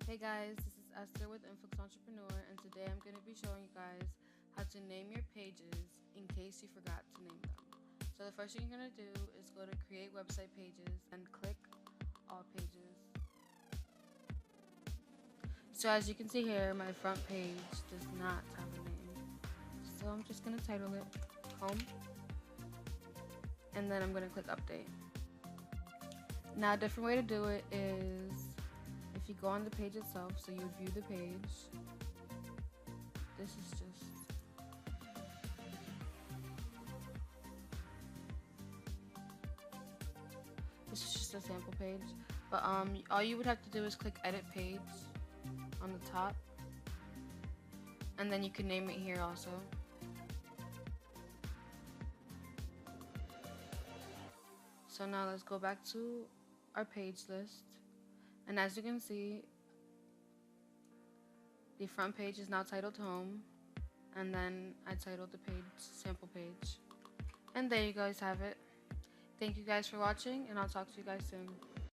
Hey guys, this is Esther with Influx Entrepreneur, and today I'm going to be showing you guys how to name your pages in case you forgot to name them. So the first thing you're going to do is go to create website pages and click all pages. So as you can see here, my front page does not have a name. So I'm just going to title it Home, and then I'm going to click Update. Now a different way to do it is if you go on the page itself, so you would view the page. This is just a sample page, but all you would have to do is click edit page on the top, and then you can name it here also. So now let's go back to our page list, and as you can see, the front page is now titled Home, and then I titled the page Sample Page. And there you guys have it. Thank you guys for watching, and I'll talk to you guys soon.